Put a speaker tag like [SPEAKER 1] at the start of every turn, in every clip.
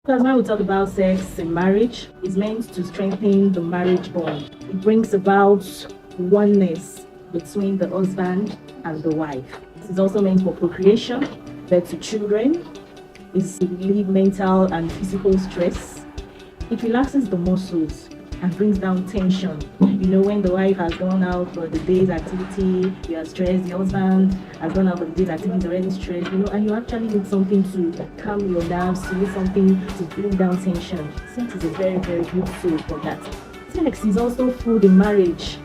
[SPEAKER 1] Because when we talk about sex in marriage, it's meant to strengthen the marriage bond. It brings about oneness between the husband and the wife. It is also meant for procreation, birth to children. It's to relieve mental and physical stress. It relaxes the muscles and brings down tension. When the wife has gone out for the day's activity, you are stressed, the husband has gone out for the day's activity, already stressed, and you actually need something to calm your nerves, you need something to bring down tension. Sex is a very, very good tool for that. Sex is also food in marriage.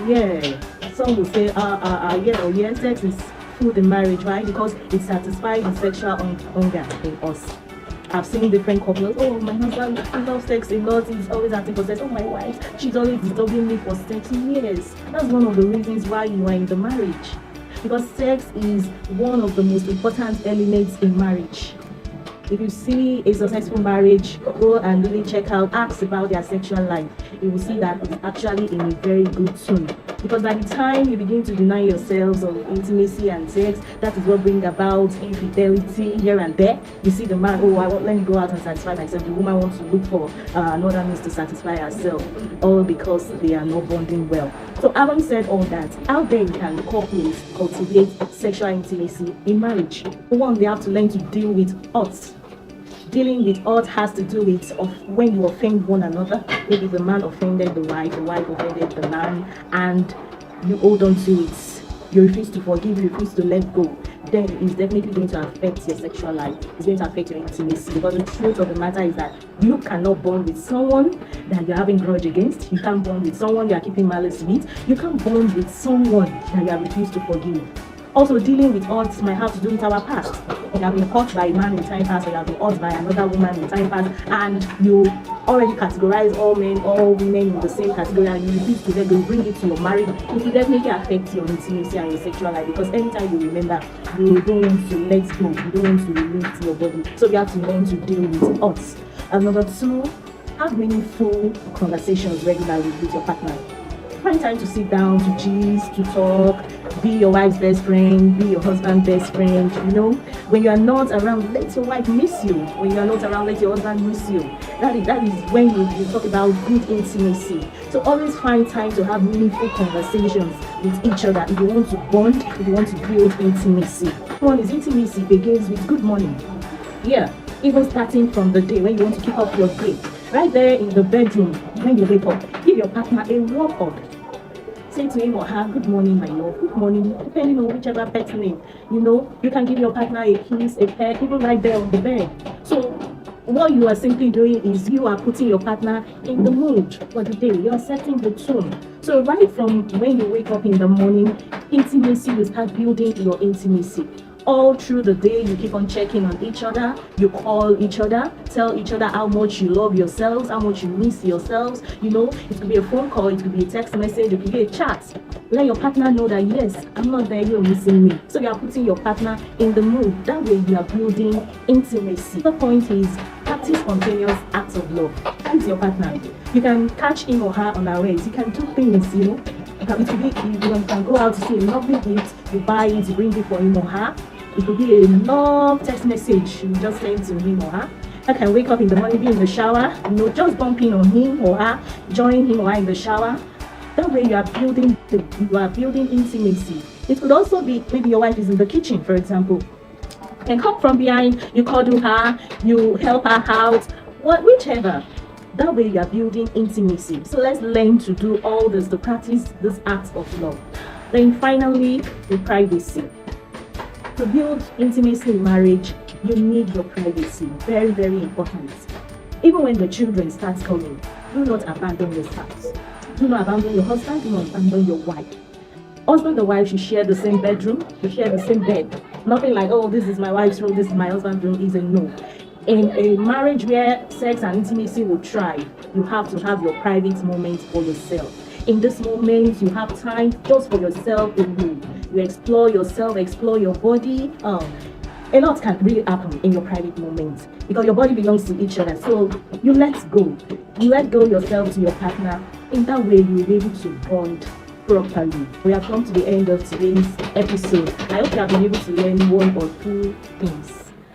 [SPEAKER 1] Yeah, some will say, sex is food in marriage. Why? Because it satisfies the sexual hunger in us. I've seen different couples. Oh, my husband, he loves sex a lot. He's always asking for sex. Oh, my wife, she's always disturbing me for sex. Yes, that's one of the reasons why you are in the marriage. Because sex is one of the most important elements in marriage. If you see a successful marriage, go and really check out, ask about their sexual life. You will see that it's actually in a very good tune. Because by the time you begin to deny yourselves of intimacy and sex, that is what brings about infidelity here and there. You see the man, let me go out and satisfy myself. The woman wants to look for another means to satisfy herself, all because they are not bonding well. So having said all that, how then can couples cultivate sexual intimacy in marriage? For one, they have to learn to deal with hurt. Dealing with hurt has to do with when you offend one another. Maybe the man offended the wife offended the man, and you hold on to it. You refuse to forgive, you refuse to let go. Then it's definitely going to affect your sexual life. It's going to affect your intimacy, because the truth of the matter is that you cannot bond with someone that you're having grudge against. You can't bond with someone you are keeping malice with. You can't bond with someone that you have refused to forgive. Also, dealing with hurt might have to do with our past. You have been hurt by a man in time past, or you have been hurt by another woman in time past, and you already categorize all men, all women in the same category, and you refuse to let go, bring it to your marriage. It will definitely affect your intimacy and your sexual life, because anytime you remember, you don't want to let go, you don't want to release your body. So you have to learn to deal with hurt. And number two, have meaningful conversations regularly with your partner. Find time to sit down, to gist, to talk, be your wife's best friend, be your husband's best friend. When you are not around, let your wife miss you. When you are not around, let your husband miss you. That is when you talk about good intimacy. So always find time to have meaningful conversations with each other if you want to bond, if you want to build intimacy. One is intimacy begins with good morning. Yeah, even starting from the day when you want to kick off your day. Right there in the bedroom, when you wake up, give your partner a warm up. Say to him or her, good morning, my love, good morning, depending on whichever pet's name. You can give your partner a kiss, a pet, even right there on the bed. So what you are simply doing is you are putting your partner in the mood for the day. You are setting the tone. So right from when you wake up in the morning, intimacy will start building your intimacy. All through the day, you keep on checking on each other, you call each other, tell each other how much you love yourselves, how much you miss yourselves. It could be a phone call, it could be a text message, it could be a chat. Let your partner know that, yes, I'm not there, you're missing me. So you are putting your partner in the mood. That way you are building intimacy. The point is, practice spontaneous acts of love. With your partner. You can catch him or her on our ways. You can do things, You can go out to see a lovely gift, you buy it, you bring it for him or her. It could be a love text message you just send to him or her. I can wake up in the morning, be in the shower, just bumping on him or her, join him or her in the shower. That way you are building intimacy. It could also be maybe your wife is in the kitchen, for example. And come from behind, you cuddle her, you help her out, whichever. That way you are building intimacy. So let's learn to do all this, to practice this act of love. Then finally, the privacy. To build intimacy in marriage, you need your privacy. Very, very important. Even when the children start coming, do not abandon your spouse. Do not abandon your husband, do not abandon your wife. Husband and wife should share the same bedroom, should share the same bed. Nothing like, this is my wife's room, this is my husband's room, is a no. In a marriage where sex and intimacy will thrive, you have to have your private moments for yourself. In this moment, you have time just for yourself alone. You explore yourself, explore your body. A lot can really happen in your private moments because your body belongs to each other. So you let go. You let go yourself to your partner. In that way, you'll be able to bond properly. We have come to the end of today's episode. I hope you have been able to learn one or two things.